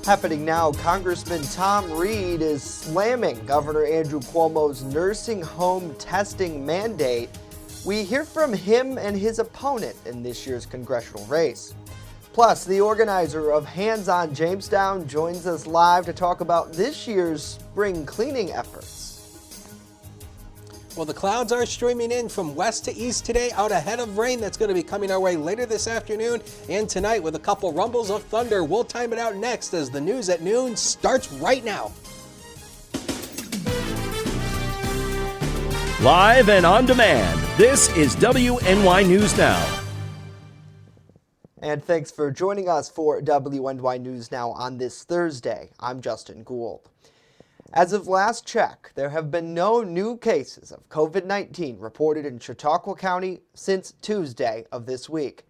Happening now, Congressman Tom Reed is slamming Governor Andrew Cuomo's nursing home testing mandate. We hear from him and his opponent in this year's congressional race. Plus, the organizer of Hands on Jamestown joins us live to talk about this year's spring cleaning efforts. Well, the clouds are streaming in from west to east today, out ahead of rain that's going to be coming our way later this afternoon and tonight with a couple rumbles of thunder. We'll time it out next as the news at noon starts right now. Live and on demand, this is WNY News Now. And thanks for joining us for WNY News Now on this Thursday. I'm Justin Gould. As of last check, there have been no new cases of COVID-19 reported in Chautauqua County since Tuesday of this week.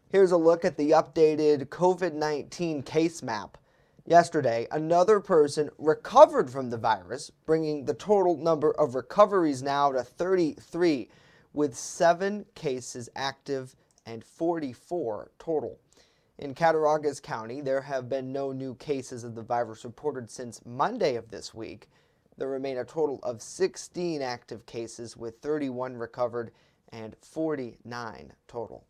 Here's a look at the updated COVID-19 case map. Yesterday, another person recovered from the virus, bringing the total number of recoveries now to 33, with 7 cases active and 44 total. In Cattaraugus County, there have been no new cases of the virus reported since Monday of this week. There remain a total of 16 active cases with 31 recovered and 49 total.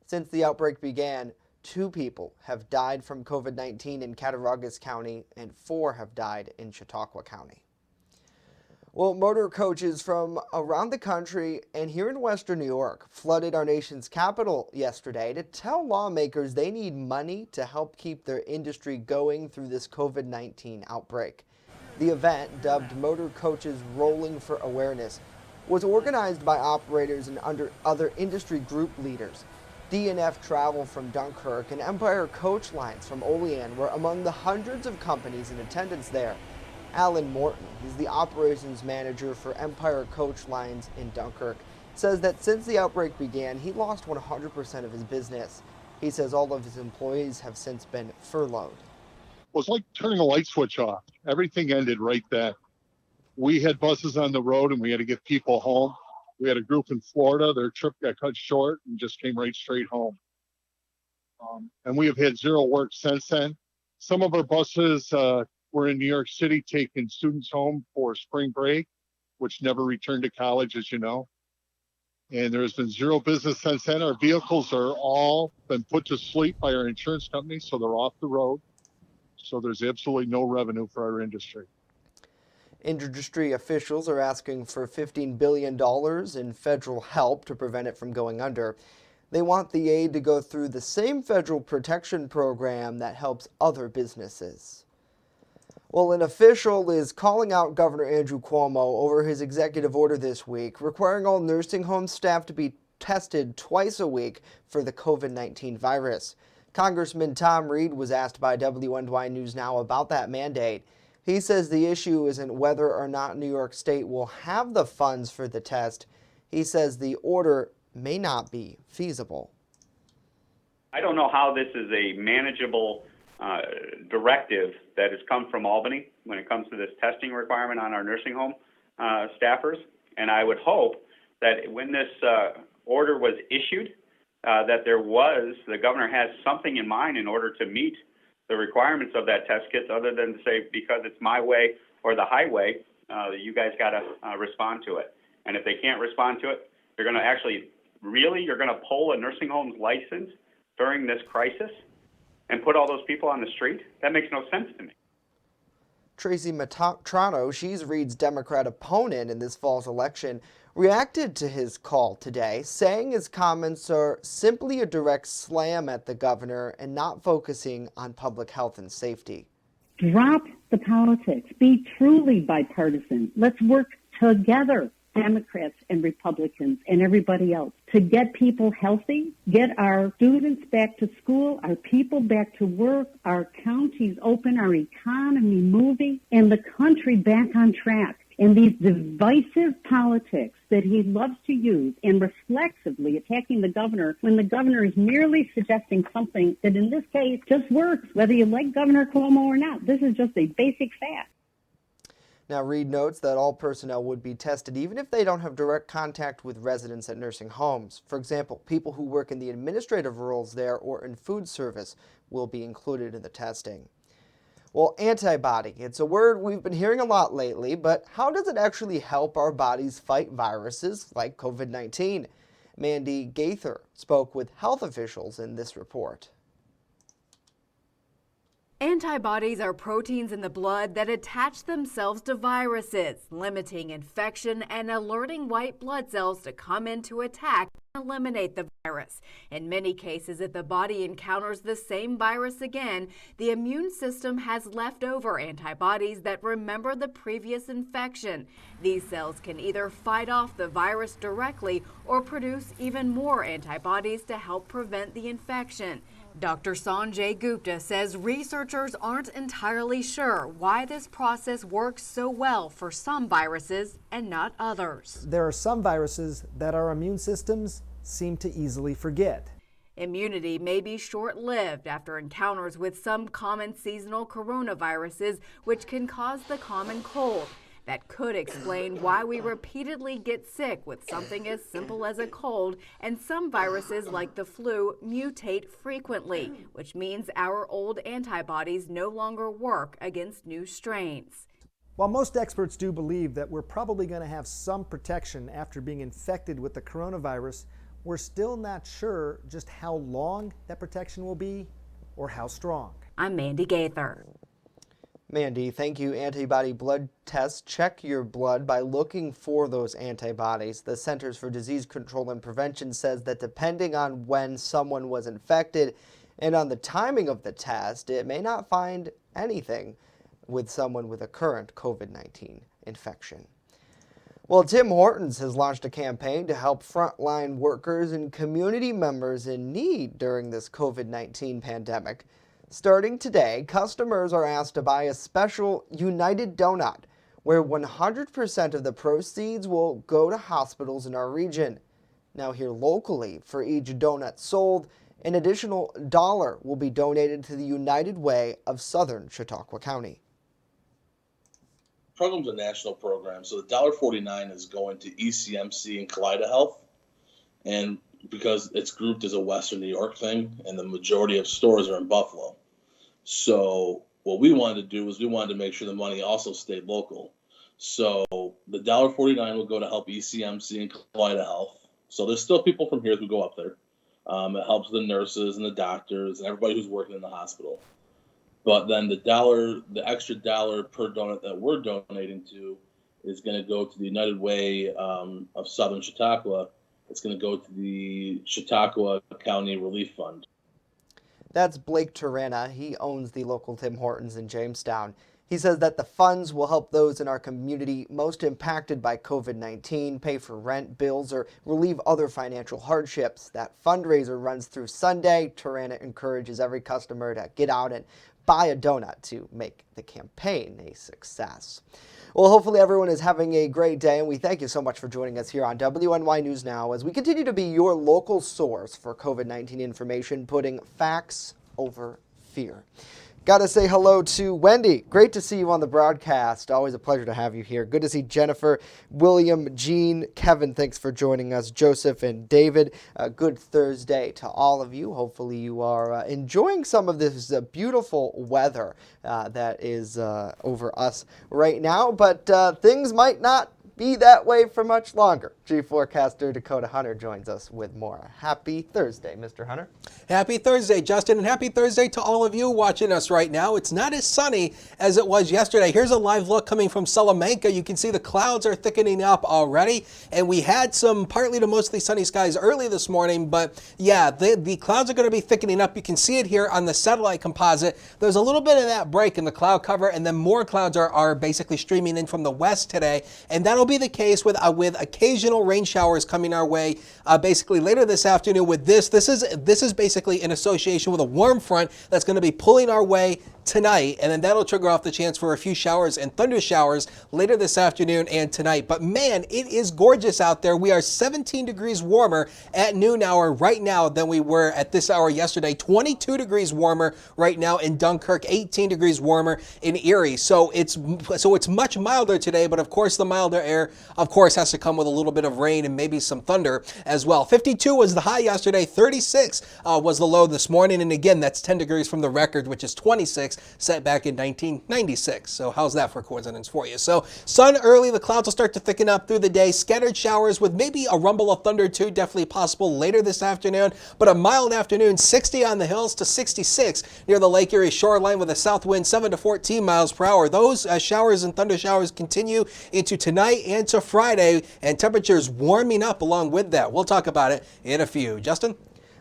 Since the outbreak began, 2 people have died from COVID-19 in Cattaraugus County and 4 have died in Chautauqua County. Well, motor coaches from around the country and here in Western New York flooded our nation's capital yesterday to tell lawmakers they need money to help keep their industry going through this COVID-19 outbreak. The event, dubbed Motor Coaches Rolling for Awareness, was organized by operators and other industry group leaders. D&F Travel from Dunkirk and Empire Coach Lines from Olean were among the hundreds of companies in attendance there. Alan Morton, he's the operations manager for Empire Coach Lines in Dunkirk, says that since the outbreak began, he lost 100% of his business. He says all of his employees have since been furloughed. It was like turning a light switch off. Everything ended right then. We had buses on the road and we had to get people home. We had a group in Florida, their trip got cut short and just came right straight home. And we have had zero work since then. Some of our buses were in New York City taking students home for spring break, which never returned to college, as you know. And there has been zero business since then. Our vehicles are all been put to sleep by our insurance company, so they're off the road. So there's absolutely no revenue for our industry. Industry officials are asking for $15 billion in federal help to prevent it from going under. They want the aid to go through the same federal protection program that helps other businesses. Well, an official is calling out Governor Andrew Cuomo over his executive order this week, requiring all nursing home staff to be tested twice a week for the COVID-19 virus. Congressman Tom Reed was asked by WNY News Now about that mandate. He says the issue isn't whether or not New York State will have the funds for the test. He says the order may not be feasible. I don't know how this is a manageable directive that has come from Albany when it comes to this testing requirement on our nursing home staffers. And I would hope that when this order was issued, that the governor has something in mind in order to meet the requirements of that test kit, other than to say, because it's my way or the highway, you guys got to respond to it. And if they can't respond to it, you're going to pull a nursing home's license during this crisis and put all those people on the street? That makes no sense to me. Tracy Matrano, she's Reed's Democrat opponent in this fall's election, reacted to his call today, saying his comments are simply a direct slam at the governor and not focusing on public health and safety. Drop the politics. Be truly bipartisan. Let's work together, Democrats and Republicans and everybody else, to get people healthy, get our students back to school, our people back to work, our counties open, our economy moving, and the country back on track. And these divisive politics that he loves to use and reflexively attacking the governor when the governor is merely suggesting something that in this case just works, whether you like Governor Cuomo or not. This is just a basic fact. Now, Reed notes that all personnel would be tested even if they don't have direct contact with residents at nursing homes. For example, people who work in the administrative roles there or in food service will be included in the testing. Well, antibody, it's a word we've been hearing a lot lately, but how does it actually help our bodies fight viruses like COVID-19? Mandy Gaither spoke with health officials in this report. Antibodies are proteins in the blood that attach themselves to viruses, limiting infection and alerting white blood cells to come in to attack and eliminate the virus. In many cases, if the body encounters the same virus again, the immune system has leftover antibodies that remember the previous infection. These cells can either fight off the virus directly or produce even more antibodies to help prevent the infection. Dr. Sanjay Gupta says researchers aren't entirely sure why this process works so well for some viruses and not others. There are some viruses that our immune systems seem to easily forget. Immunity may be short-lived after encounters with some common seasonal coronaviruses, which can cause the common cold. That could explain why we repeatedly get sick with something as simple as a cold, and some viruses like the flu mutate frequently, which means our old antibodies no longer work against new strains. While most experts do believe that we're probably going to have some protection after being infected with the coronavirus, we're still not sure just how long that protection will be or how strong. I'm Mandy Gaither. Mandy, thank you. Antibody blood tests check your blood by looking for those antibodies. The Centers for Disease Control and Prevention says that depending on when someone was infected and on the timing of the test, it may not find anything with someone with a current COVID-19 infection. Well, Tim Hortons has launched a campaign to help frontline workers and community members in need during this COVID-19 pandemic. Starting today, customers are asked to buy a special United Donut, where 100% of the proceeds will go to hospitals in our region. Now here locally, for each donut sold, an additional $1 will be donated to the United Way of Southern Chautauqua County. The program's a national program, so the $1.49 is going to ECMC and Kaleida Health, and because it's grouped as a Western New York thing, and the majority of stores are in Buffalo. So what we wanted to do was we wanted to make sure the money also stayed local. So the $1.49 will go to help ECMC and Kaleida Health. So there's still people from here who go up there. It helps the nurses and the doctors and everybody who's working in the hospital. But then the extra dollar per donut that we're donating to is going to go to the United Way of Southern Chautauqua. It's going to go to the Chautauqua County Relief Fund. That's Blake Turana. He owns the local Tim Hortons in Jamestown. He says that the funds will help those in our community most impacted by COVID-19 pay for rent, bills, or relieve other financial hardships. That fundraiser runs through Sunday. Turana encourages every customer to get out and buy a donut to make the campaign a success. Well, hopefully everyone is having a great day, and we thank you so much for joining us here on WNY News Now as we continue to be your local source for COVID-19 information, putting facts over fear. Got to say hello to Wendy. Great to see you on the broadcast. Always a pleasure to have you here. Good to see Jennifer, William, Jean, Kevin. Thanks for joining us. Joseph and David. Good Thursday to all of you. Hopefully you are enjoying some of this beautiful weather that is over us right now. But things might not be that way for much longer. Chief Forecaster Dakota Hunter joins us with more. Happy Thursday, Mr. Hunter. Happy Thursday, Justin, and happy Thursday to all of you watching us right now. It's not as sunny as it was yesterday. Here's a live look coming from Salamanca. You can see the clouds are thickening up already, and we had some partly to mostly sunny skies early this morning, but yeah, the clouds are going to be thickening up. You can see it here on the satellite composite. There's a little bit of that break in the cloud cover, and then more clouds are basically streaming in from the west today, and that'll be the case with occasional rain showers coming our way basically later this afternoon with this. This is basically in association with a warm front that's going to be pulling our way tonight, and then that'll trigger off the chance for a few showers and thunder showers later this afternoon and tonight. But man, it is gorgeous out there. We are 17 degrees warmer at noon hour right now than we were at this hour yesterday. 22 degrees warmer right now in Dunkirk, 18 degrees warmer in Erie. So it's much milder today, but of course the milder air there, of course, has to come with a little bit of rain and maybe some thunder as well. 52 was the high yesterday. 36 was the low this morning. And again, that's 10 degrees from the record, which is 26 set back in 1996. So how's that for coincidence for you? So sun early, the clouds will start to thicken up through the day. Scattered showers with maybe a rumble of thunder too, definitely possible later this afternoon. But a mild afternoon, 60 on the hills to 66 near the Lake Erie shoreline with a south wind 7 to 14 miles per hour. Those showers and thunder showers continue into tonight and to Friday, and temperatures warming up along with that. We'll talk about it in a few. Justin?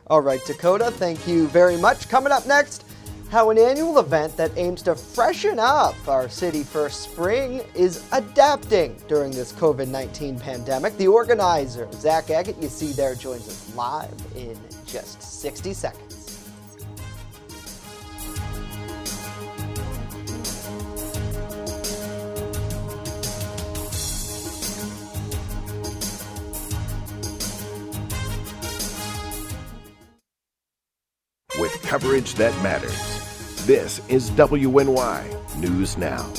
All right, Dakota, thank you very much. Coming up next, how an annual event that aims to freshen up our city for spring is adapting during this COVID-19 pandemic. The organizer, Zach Agate, you see there, joins us live in just 60 seconds. With coverage that matters. This is WNY News Now.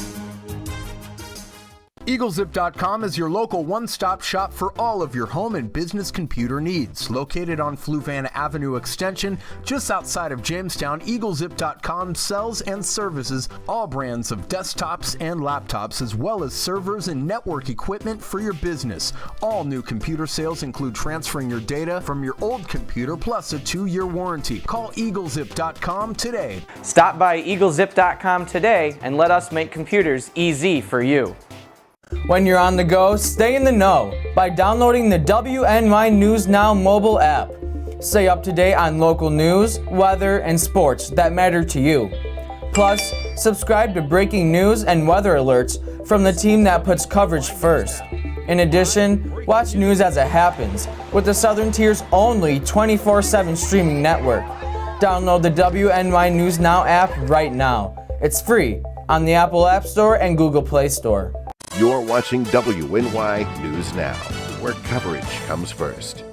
EagleZip.com is your local one-stop shop for all of your home and business computer needs. Located on Fluvan Avenue Extension, just outside of Jamestown, EagleZip.com sells and services all brands of desktops and laptops, as well as servers and network equipment for your business. All new computer sales include transferring your data from your old computer, plus a 2-year warranty. Call EagleZip.com today. Stop by EagleZip.com today and let us make computers easy for you. When you're on the go, stay in the know by downloading the WNY News Now mobile app. Stay up to date on local news, weather, and sports that matter to you. Plus, subscribe to breaking news and weather alerts from the team that puts coverage first. In addition, watch news as it happens with the Southern Tier's only 24/7 streaming network. Download the WNY News Now app right now. It's free on the Apple App Store and Google Play Store. You're watching WNY News Now, where coverage comes first.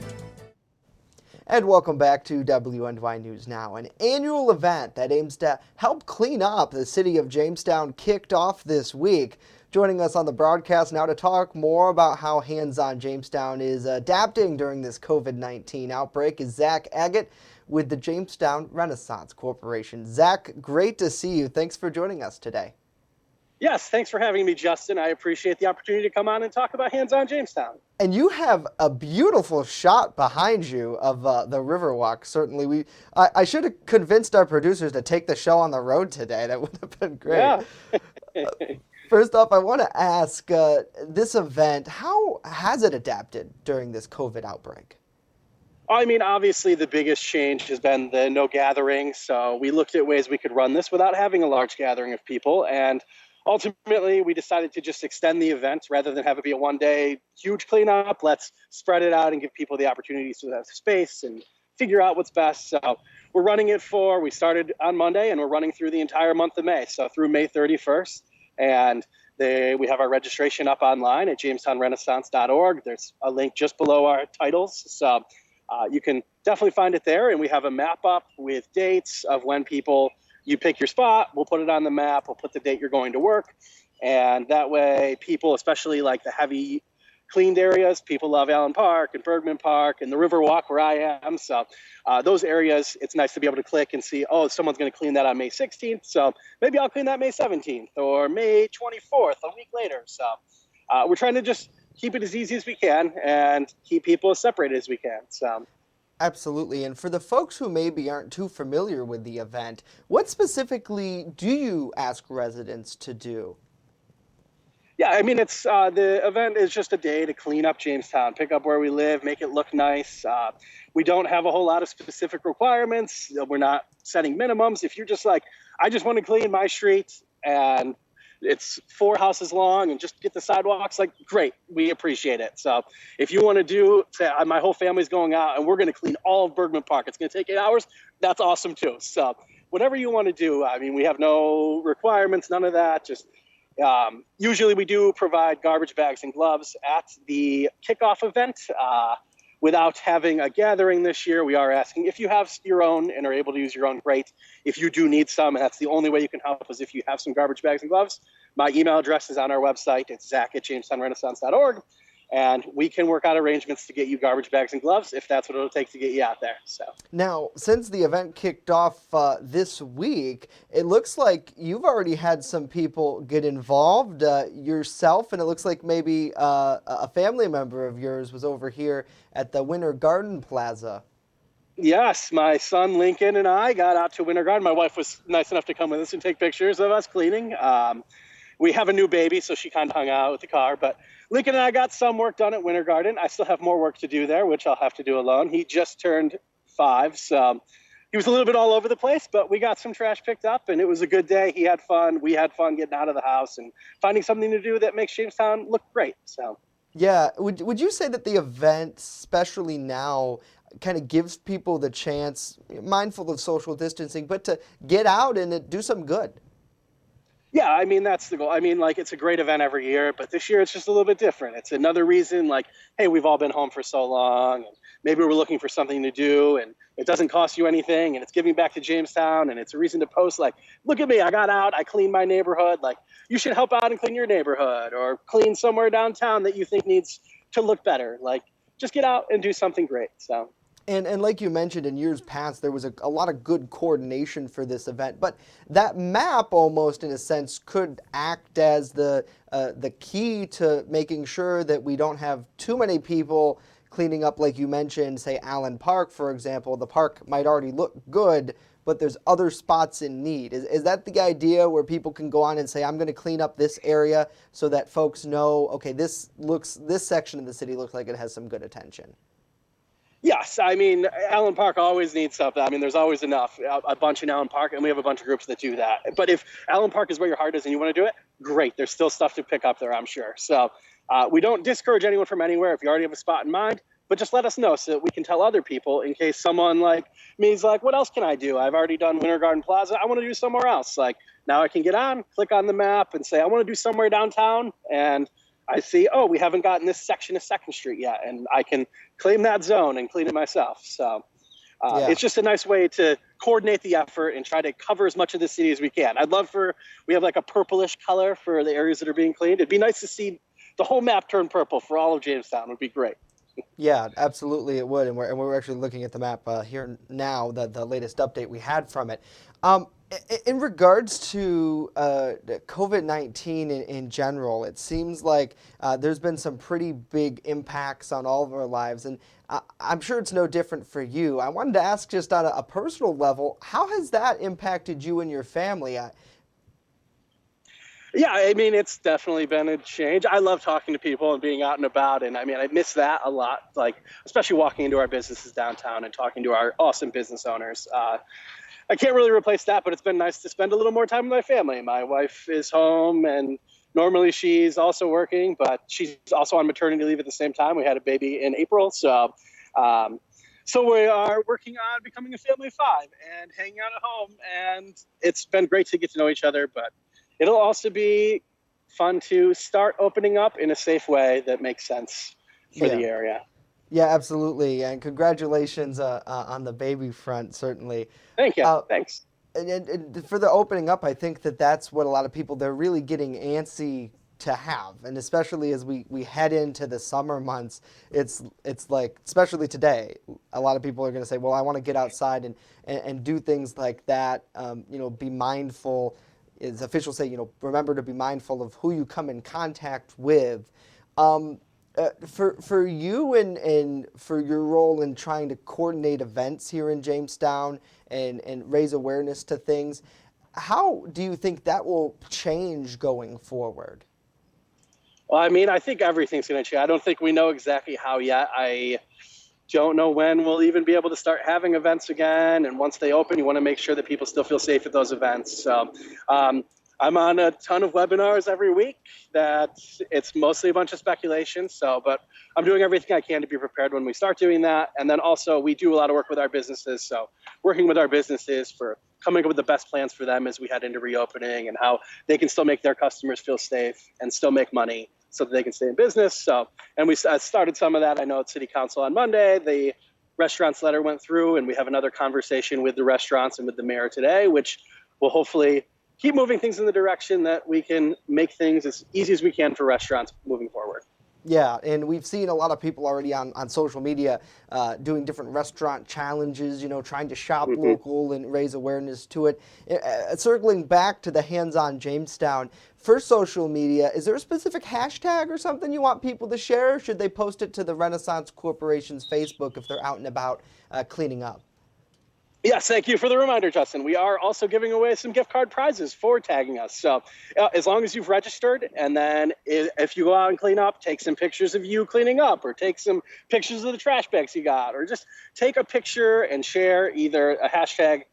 And welcome back to WNY News Now. An annual event that aims to help clean up the city of Jamestown kicked off this week. Joining us on the broadcast now to talk more about how Hands-On Jamestown is adapting during this COVID-19 outbreak is Zach Agate with the Jamestown Renaissance Corporation. Zach, great to see you. Thanks for joining us today. Yes, thanks for having me, Justin. I appreciate the opportunity to come on and talk about Hands-On Jamestown. And you have a beautiful shot behind you of the Riverwalk. Certainly, I should have convinced our producers to take the show on the road today. That would have been great. Yeah. First off, I want to ask, this event, how has it adapted during this COVID outbreak? I mean, obviously, the biggest change has been the no gathering. So we looked at ways we could run this without having a large gathering of people. And ultimately, we decided to just extend the event rather than have it be a one-day huge cleanup. Let's spread it out and give people the opportunities to have space and figure out what's best. So we're running it we started on Monday, and we're running through the entire month of May, so through May 31st. And we have our registration up online at jamestownrenaissance.org. There's a link just below our titles. So you can definitely find it there. And we have a map up with dates of when you pick your spot, we'll put it on the map, we'll put the date you're going to work. And that way people, especially like the heavy cleaned areas, people love Allen Park and Bergman Park and the Riverwalk where I am. So those areas, it's nice to be able to click and see, oh, someone's going to clean that on May 16th. So maybe I'll clean that May 17th or May 24th, a week later. So we're trying to just keep it as easy as we can and keep people as separated as we can. So. Absolutely. And for the folks who maybe aren't too familiar with the event, what specifically do you ask residents to do? Yeah, I mean, it's the event is just a day to clean up Jamestown, pick up where we live, make it look nice. We don't have a whole lot of specific requirements. We're not setting minimums. If you're just like, I just want to clean my street and it's 4 houses long and just get the sidewalks, like, great, we appreciate it. So if you want to say my whole family's going out and we're going to clean all of Bergman Park, it's going to take 8 hours, that's awesome too. So whatever you want to do, I mean, we have no requirements, none of that. Just usually we do provide garbage bags and gloves at the kickoff event. Without having a gathering this year, we are asking if you have your own and are able to use your own, great. If you do need some, and that's the only way you can help is if you have some garbage bags and gloves. My email address is on our website. It's zach@jamestownrenaissance.org. And we can work out arrangements to get you garbage bags and gloves if that's what it'll take to get you out there. So Now, since the event kicked off this week, it looks like you've already had some people get involved yourself, and it looks like maybe a family member of yours was over here at the Winter Garden Plaza. yes, my son Lincoln and I got out to Winter Garden. My wife was nice enough to come with us and take pictures of us cleaning. We have a new baby, so she kind of hung out with the car. But Lincoln and I got some work done at Winter Garden. I still have more work to do there, which I'll have to do alone. He just turned 5, so he was a little bit all over the place, but we got some trash picked up, and it was a good day. He had fun. We had fun getting out of the house and finding something to do that makes Jamestown look great. So, Yeah, would you say that the event, especially now, kind of gives people the chance, mindful of social distancing, but to get out and do some good? yeah, I mean, that's the goal. I mean, like, it's a great event every year, but this year it's just a little bit different. It's another reason, like, hey, we've all been home for so long, and maybe we're looking for something to do, and it doesn't cost you anything, and it's giving back to Jamestown, and it's a reason to post, like, look at me, I got out, I cleaned my neighborhood. Like, you should help out and clean your neighborhood, or clean somewhere downtown that you think needs to look better. Like, just get out and do something great. So. And like you mentioned, in years past, there was a lot of good coordination for this event. But that map, almost in a sense, could act as the key to making sure that we don't have too many people cleaning up, like you mentioned, say Allen Park, for example. The park might already look good, but there's other spots in need. Is that the idea, where people can go on and say, I'm going to clean up this area so that folks know, okay, this section of the city looks like it has some good attention? Yes, I mean, Allen Park always needs stuff. I mean, there's always enough, a bunch in Allen Park, and we have a bunch of groups that do that. But if Allen Park is where your heart is and you want to do it, great. There's still stuff to pick up there, I'm sure. So we don't discourage anyone from anywhere if you already have a spot in mind, but just let us know so that we can tell other people, in case someone like me is like, what else can I do? I've already done Winter Garden Plaza. I want to do somewhere else. Like, now I can get on, click on the map, and say, I want to do somewhere downtown, and I see, oh, we haven't gotten this section of 2nd Street yet, and I can claim that zone and clean it myself. So It's just a nice way to coordinate the effort and try to cover as much of the city as we can. I'd love we have like a purplish color for the areas that are being cleaned. It'd be nice to see the whole map turn purple for all of Jamestown. It would be great. Yeah, absolutely it would, and we're actually looking at the map here now, the latest update we had from it. In regards to COVID-19 in general, it seems like there's been some pretty big impacts on all of our lives, and I'm sure it's no different for you. I wanted to ask, just on a personal level, how has that impacted you and your family? Yeah, I mean, it's definitely been a change. I love talking to people and being out and about, and I mean, I miss that a lot, like especially walking into our businesses downtown and talking to our awesome business owners. I can't really replace that, but it's been nice to spend a little more time with my family. My wife is home, and normally she's also working, but she's also on maternity leave at the same time. We had a baby in April, so we are working on becoming a family of 5 and hanging out at home, and it's been great to get to know each other, but it'll also be fun to start opening up in a safe way that makes sense for the area. Yeah, absolutely, and congratulations on the baby front, certainly. Thank you. Thanks. And for the opening up, I think that's what a lot of people, they're really getting antsy to have, and especially as we head into the summer months, it's like, especially today, a lot of people are going to say, well, I want to get outside and do things like that. Be mindful. As officials say, remember to be mindful of who you come in contact with. For you and for your role in trying to coordinate events here in Jamestown and raise awareness to things, how do you think that will change going forward? Well, I mean, I think everything's going to change. I don't think we know exactly how yet. I don't know when we'll even be able to start having events again. And once they open, you want to make sure that people still feel safe at those events. So I'm on a ton of webinars every week that it's mostly a bunch of speculation. But I'm doing everything I can to be prepared when we start doing that. And then also we do a lot of work with our businesses. So working with our businesses for coming up with the best plans for them as we head into reopening, and how they can still make their customers feel safe and still make money so that they can stay in business. And we started some of that. I know at City Council on Monday, the restaurants letter went through, and we have another conversation with the restaurants and with the mayor today, which will hopefully keep moving things in the direction that we can make things as easy as we can for restaurants moving forward. Yeah, and we've seen a lot of people already on social media doing different restaurant challenges, trying to shop local and raise awareness to it. Circling back to the Hands-On Jamestown, for social media, is there a specific hashtag or something you want people to share? Or should they post it to the Renaissance Corporation's Facebook if they're out and about cleaning up? Yes, thank you for the reminder, Justin. We are also giving away some gift card prizes for tagging us. So as long as you've registered, and then if you go out and clean up, take some pictures of you cleaning up, or take some pictures of the trash bags you got, or just take a picture and share either a hashtag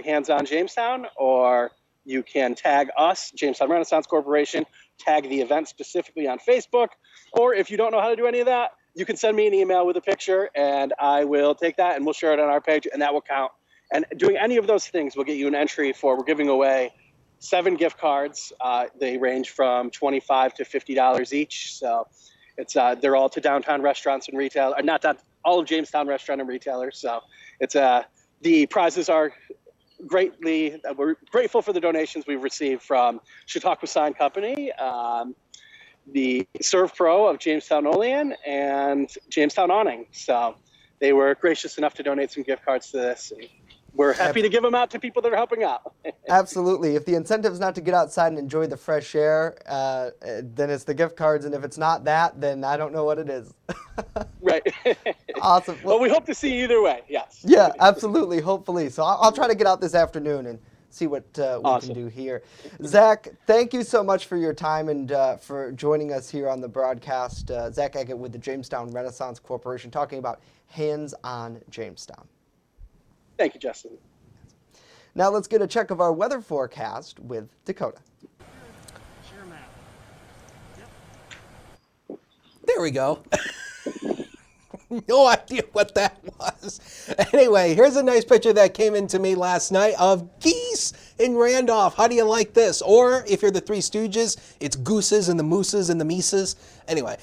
Hands On Jamestown, or you can tag us, Jamestown Renaissance Corporation, tag the event specifically on Facebook, or if you don't know how to do any of that, you can send me an email with a picture, and I will take that and we'll share it on our page, and that will count. And doing any of those things will get you an entry we're giving away 7 gift cards. They range from $25 to $50 each. So it's they're all to downtown restaurants and retail, or not that all of Jamestown restaurant and retailers. So it's the prizes are we're grateful for the donations we've received from Chautauqua Sign Company, the Serve Pro of Jamestown Olean, and Jamestown Awning. So they were gracious enough to donate some gift cards to this. And we're happy to give them out to people that are helping out. Absolutely. If the incentive is not to get outside and enjoy the fresh air, then it's the gift cards. And if it's not that, then I don't know what it is. Right. Awesome. Well, we hope to see you either way. Yes. Yeah, absolutely. Hopefully. So I'll try to get out this afternoon and see what we can do here. Zach, thank you so much for your time and for joining us here on the broadcast. Zach Eggett with the Jamestown Renaissance Corporation talking about Hands On Jamestown. Thank you, Justin. Now let's get a check of our weather forecast with Dakota. There we go. No idea what that was. Anyway, here's a nice picture that came into me last night of geese in Randolph. How do you like this? Or if you're the Three Stooges, it's gooses and the mooses and the mises. Anyway,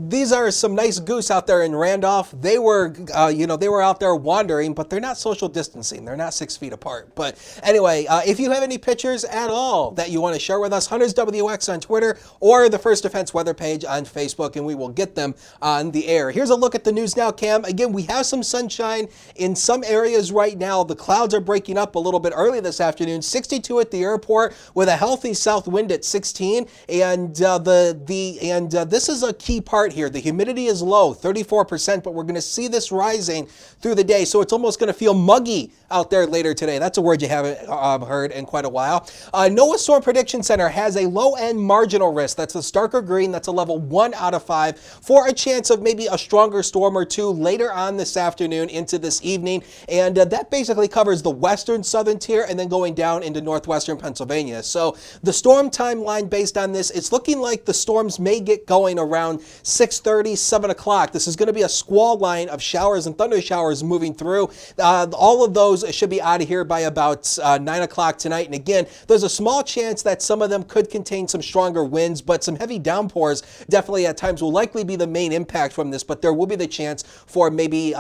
these are some nice goose out there in Randolph. They were, they were out there wandering, but they're not social distancing. They're not 6 feet apart. But anyway, if you have any pictures at all that you want to share with us, Hunters WX on Twitter or the First Defense weather page on Facebook, and we will get them on the air. Here's a look at the News Now cam. Again, we have some sunshine in some areas right now. The clouds are breaking up a little bit early this afternoon. 62 at the airport with a healthy south wind at 16, and this is a key part here. The humidity is low, 34%, but we're going to see this rising through the day, so it's almost going to feel muggy out there later today. That's a word you haven't heard in quite a while. NOAA Storm Prediction Center has a low-end marginal risk. That's a starker green. That's a level 1 out of 5 for a chance of maybe a stronger storm or two later on this afternoon into this evening, and that basically covers the western southern tier and then going down into northwestern Pennsylvania. So the storm timeline based on this, it's looking like the storms may get going around 6:30, 7 o'clock. This is going to be a squall line of showers and thunder showers moving through. All of those should be out of here by about 9 o'clock tonight. And again, there's a small chance that some of them could contain some stronger winds, but some heavy downpours definitely at times will likely be the main impact from this, but there will be the chance for maybe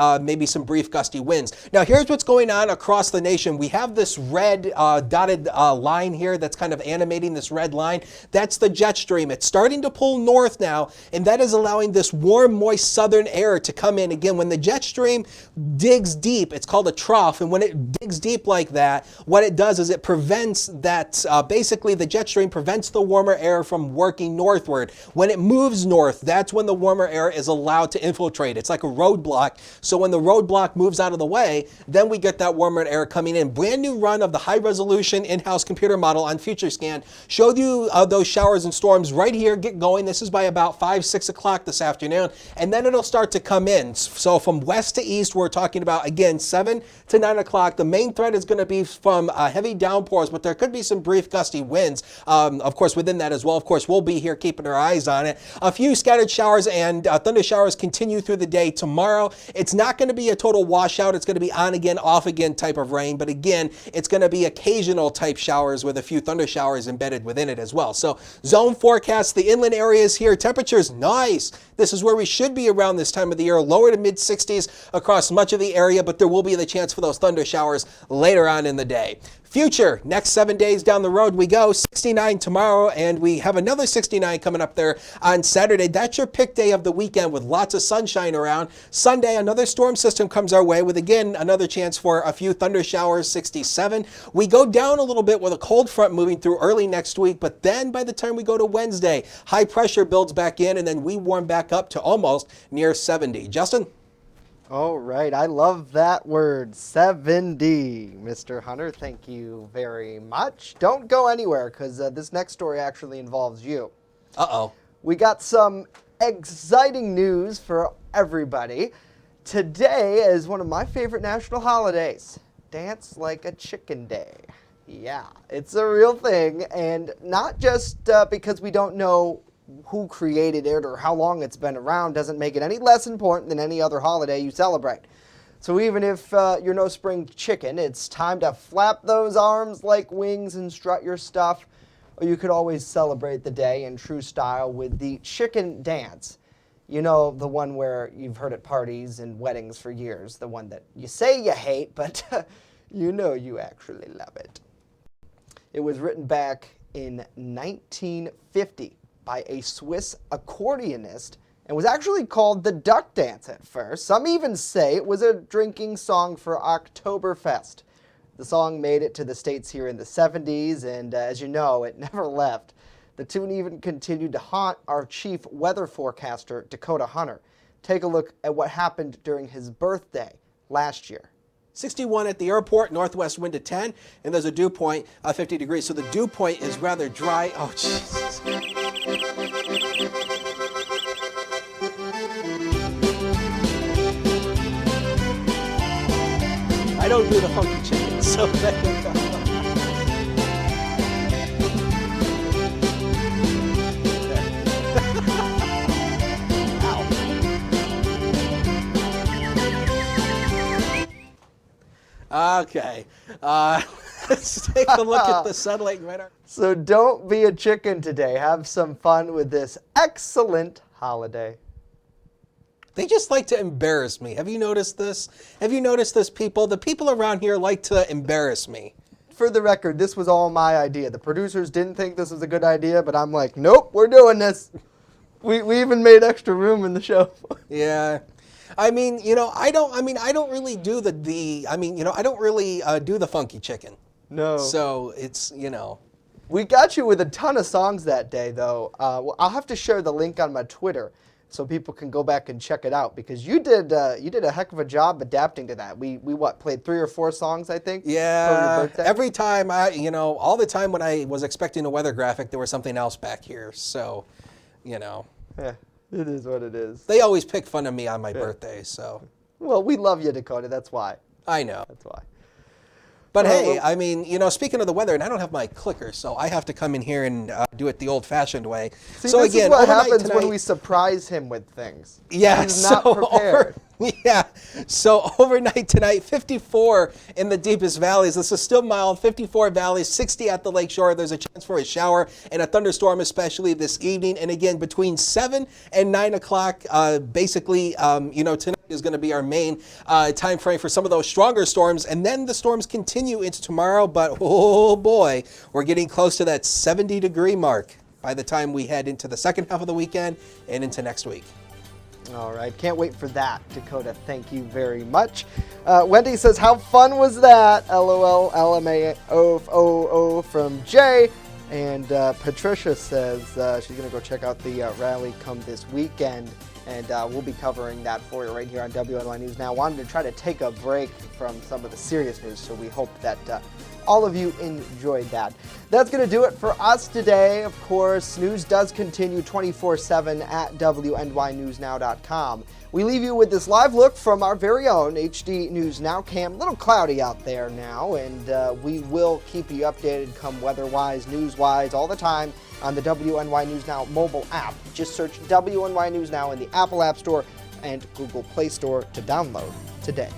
some brief gusty winds. Now, here's what's going on across the nation. We have this red dotted line here that's kind of animating this red line. That's the jet stream. It's starting to pull north now, and that is allowing this warm, moist southern air to come in. Again, when the jet stream digs deep, it's called a trough, and when it digs deep like that, what it does is it prevents that, basically the jet stream prevents the warmer air from working northward. When it moves north, that's when the warmer air is allowed to infiltrate. It's like a roadblock. So when the roadblock moves out of the way, then we get that warmer air coming in. Brand new run of the high resolution in-house computer model on FutureScan showed you those showers and storms right here get going. This is by about 5, 6 o'clock this afternoon, and then it'll start to come in. So from west to east, we're talking about, again, 7 to 9 o'clock. The main threat is going to be from heavy downpours, but there could be some brief gusty winds, of course, within that as well. Of course, we'll be here keeping our eyes on it. A few scattered showers and thunder showers continue through the day tomorrow. It's not going to be a total washout. It's going to be on again, off again type of rain, but again, it's going to be occasional type showers with a few thunder showers embedded within it as well. So zone forecast, the inland areas here, temperatures nice. This is where we should be around this time of the year, lower to mid 60s across much of the area, but there will be the chance for those thunder showers later on in the day. Future, next 7 days down the road we go. 69 tomorrow, and we have another 69 coming up there on Saturday. That's your pick day of the weekend with lots of sunshine around. Sunday, another storm system comes our way with, again, another chance for a few thunder showers, 67. We go down a little bit with a cold front moving through early next week, but then by the time we go to Wednesday, high pressure builds back in, and then we warm back up to almost near 70. Justin? All right, I love that word, 70. Mr. Hunter, thank you very much. Don't go anywhere, because this next story actually involves you. Uh-oh. We got some exciting news for everybody. Today is one of my favorite national holidays, Dance Like a Chicken Day. Yeah, it's a real thing, and not just because we don't know who created it or how long it's been around doesn't make it any less important than any other holiday you celebrate. So even if you're no spring chicken, it's time to flap those arms like wings and strut your stuff. Or you could always celebrate the day in true style with the chicken dance. You know, the one where you've heard at parties and weddings for years. The one that you say you hate, but you know you actually love it. It was written back in 1950 by a Swiss accordionist and was actually called the Duck Dance at first. Some even say it was a drinking song for Oktoberfest. The song made it to the States here in the 70s, and as you know, it never left. The tune even continued to haunt our chief weather forecaster, Dakota Hunter. Take a look at what happened during his birthday last year. 61 at the airport, northwest wind at 10, and there's a dew point of 50 degrees. So the dew point is rather dry. Oh, Jesus. I don't do the funky chicken, so there you go. Okay, let's take a look at the satellite radar. So don't be a chicken today. Have some fun with this excellent holiday. They just like to embarrass me. Have you noticed this? Have you noticed this, people? The people around here like to embarrass me. For the record, this was all my idea. The producers didn't think this was a good idea, but I'm like, nope, we're doing this. We even made extra room in the show. Yeah. I mean, you know, I don't really do I don't really do the funky chicken. No. So it's, you know. We got you with a ton of songs that day, though. Well, I'll have to share the link on my Twitter so people can go back and check it out, because you did a heck of a job adapting to that. We played 3 or 4 songs, I think. Yeah. For your birthday. Every time all the time when I was expecting a weather graphic, there was something else back here. So, you know. Yeah. It is what it is. They always pick fun of me on my birthday, so. Well, we love you, Dakota. That's why. I know. That's why. But hey, I mean, you know, speaking of the weather, and I don't have my clicker, so I have to come in here and do it the old-fashioned way. See, so this again, is what happens tonight, when we surprise him with things. Yeah, He's not prepared. So overnight tonight, 54 in the deepest valleys. This is still mild, 54 valleys, 60 at the lakeshore. There's a chance for a shower and a thunderstorm, especially this evening. And again, between 7 and 9 o'clock, basically, tonight is going to be our main time frame for some of those stronger storms. And then the storms continue into tomorrow. But, oh boy, we're getting close to that 70-degree mark by the time we head into the second half of the weekend and into next week. All right, can't wait for that, Dakota. Thank you very much. Wendy says, how fun was that? LOL, LMAO from Jay. And Patricia says she's going to go check out the rally come this weekend. And we'll be covering that for you right here on WNY News Now. Wanted to try to take a break from some of the serious news, so we hope that all of you enjoyed that. That's going to do it for us today. Of course, news does continue 24/7 at WNYNewsNow.com. We leave you with this live look from our very own HD News Now cam. A little cloudy out there now, and we will keep you updated come weather-wise, news-wise, all the time on the WNY News Now mobile app. Just search WNY News Now in the Apple App Store and Google Play Store to download today.